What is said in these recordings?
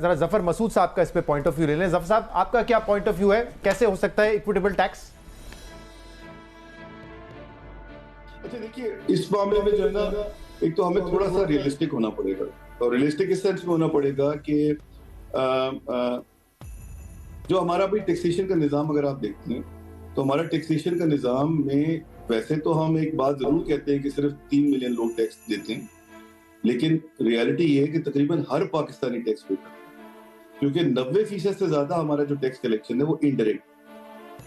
ذرا ظفر مسعود صاحب کا اس پہ پوائنٹ آف ویو لے لیں. ظفر صاحب آپ کا کیا پوائنٹ آف ویو ہے, کیسے ہو سکتا ہے ایکویٹیبل ٹیکس؟ اچھا دیکھیے, اس معاملے میں جو ہے نا, ایک تو ہمیں تھوڑا سا ریئلسٹک ہونا پڑے گا, اور ریئلسٹک اس سینس میں ہونا پڑے گا کہ جو ہمارا بھی ٹیکسیشن کا نظام اگر آپ دیکھتے ہیں تو ہمارا ٹیکسیشن کا نظام میں ویسے تو ہم ایک بات ضرور کہتے ہیں کہ صرف 3 ملین لوگ ٹیکس دیتے ہیں, لیکن ریالٹی یہ ہے کہ تقریباً ہر پاکستانی ٹیکس پے کرتا ہے, کیونکہ 90% سے زیادہ ہمارا جو ٹیکس کلیکشن ہے وہ انڈائریکٹ.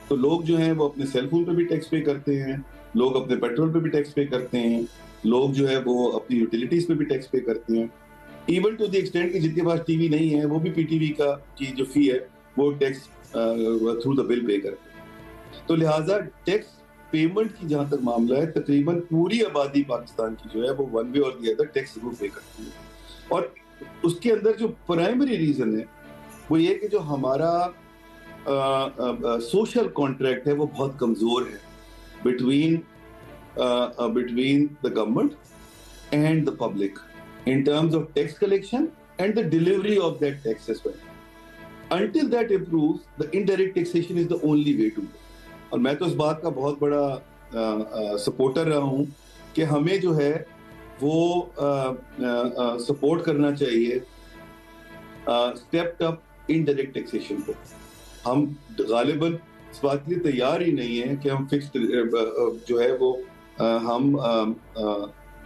تو لوگ جو ہیں وہ اپنے سیل فون پہ بھی ٹیکس پے کرتے ہیں, لوگ اپنے پیٹرول پہ بھی ٹیکس پے کرتے ہیں, لوگ جو ہے وہ اپنی یوٹیلیٹیز پہ بھی ٹیکس پے کرتے ہیں, ایون ٹو دی ایکسٹینٹ کہ جن کے پاس ٹی وی نہیں ہے وہ بھی پی ٹی وی کی جو فی ہے وہ ٹیکس تھرو دا بل پے کرتے ہیں. تو لہٰذا ٹیکس پیمنٹ کی جہاں تک معاملہ ہے, تقریباً پوری آبادی پاکستان کی جو ہے وہ ون وے اور دی ادر ٹیکس ضرور پے کرتی ہے. اور اس کے اندر جو پرائمری ریزن ہے وہ یہ کہ جو ہمارا سوشل کانٹریکٹ ہے وہ بہت کمزور ہے between the government and the public in terms of tax collection and the delivery of that tax as well. Until that improves, the indirect taxation is the only way to go. اور میں تو اس بات کا بہت بڑا supporter رہا ہوں کہ ہمیں جو ہے وہ سپورٹ کرنا چاہیے اسٹیپڈ اپ انڈائریکٹ ٹیکسیشن کو. ہم غالباً اس بات کے لیے تیار ہی نہیں ہیں کہ ہم فکسڈ جو ہے وہ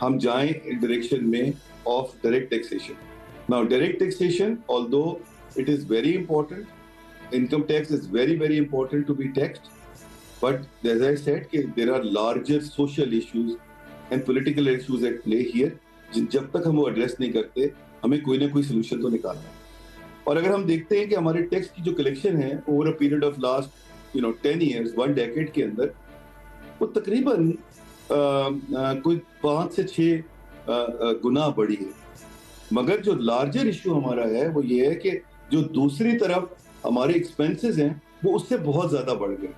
ہم جائیں ڈائریکشن میں of direct taxation. Now direct taxation, although it is very important, income tax is very very important to be taxed, but as I said there are larger social issues and political issues at play here. جب تک ہم وہ address نہیں کرتے ہمیں کوئی نہ کوئی سولوشن تو نکالنا ہے. اور اگر ہم دیکھتے ہیں کہ ہمارے ٹیکس کی جو کلیکشن ہے over a period of last 10 years 1 decade کے اندر وہ تقریباً کوئی 5 سے 6 گنا بڑی ہے. مگر جو لارجر ایشو ہمارا ہے وہ یہ ہے کہ جو دوسری طرف ہمارے ایکسپینسز ہیں وہ اس سے بہت زیادہ بڑھ گئے.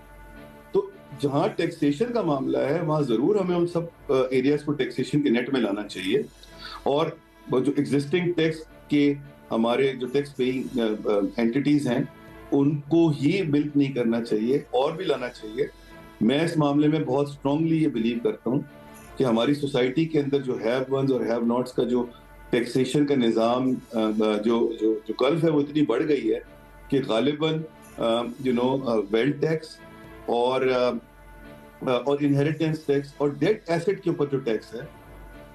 تو جہاں ٹیکسیشن کا معاملہ ہے وہاں ضرور ہمیں ان سب ایریاز کو ٹیکسیشن کے نیٹ میں لانا چاہیے, اور جو ایگزسٹنگ ٹیکس کے ہمارے جو ٹیکس پیئنگ اینٹیٹیز ہیں ان کو ہی ملک نہیں کرنا چاہیے اور بھی لانا چاہیے. میں اس معاملے میں بہت اسٹرانگلی یہ بلیو کرتا ہوں کہ ہماری سوسائٹی کے اندر جو ہیو ونز اور ہیو ناٹس کا جو ٹیکسیشن کا نظام جو گلف ہے وہ اتنی بڑھ گئی ہے کہ غالباً ویلتھ ٹیکس اور انہیریٹنس ٹیکس اور ڈیٹ ایسٹ کے اوپر جو ٹیکس ہے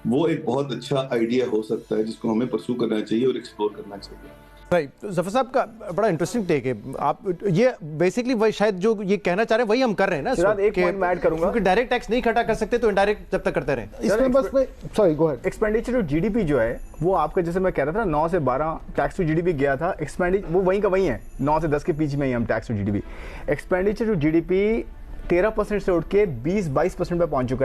وہ ایک بہت اچھا آئیڈیا ہو سکتا ہے جس کو ہمیں پرسو کرنا چاہیے اور ایکسپلور کرنا چاہیے. ظفر صاحب کا بڑا انٹرسٹنگ ٹیک ہے. آپ یہ بیسکلی وہی شاید جو یہ کہنا چاہ رہے ہیں وہی ہم کر رہے ہیں نا. ایک پوائنٹ میں ایڈ کروں گا, کیونکہ ڈائریکٹ ٹیکس نہیں اکٹھا کر سکتے تو انڈائریکٹ جب تک کرتے رہیں. اس میں بس sorry go ahead. Expenditure to G D P جو ہے وہ آپ کا جیسے میں کہہ رہا تھا 9 سے 12 tax to G D P گیا تھا, ایکسپینڈیچر وہ وہیں کا وہیں ہے, 9 سے 10 کے بیچ میں ہی ہم tax to G D P. Expenditure to G D P 13% سے اٹھ کے 20-22% پہ پہنچ چکا ہے.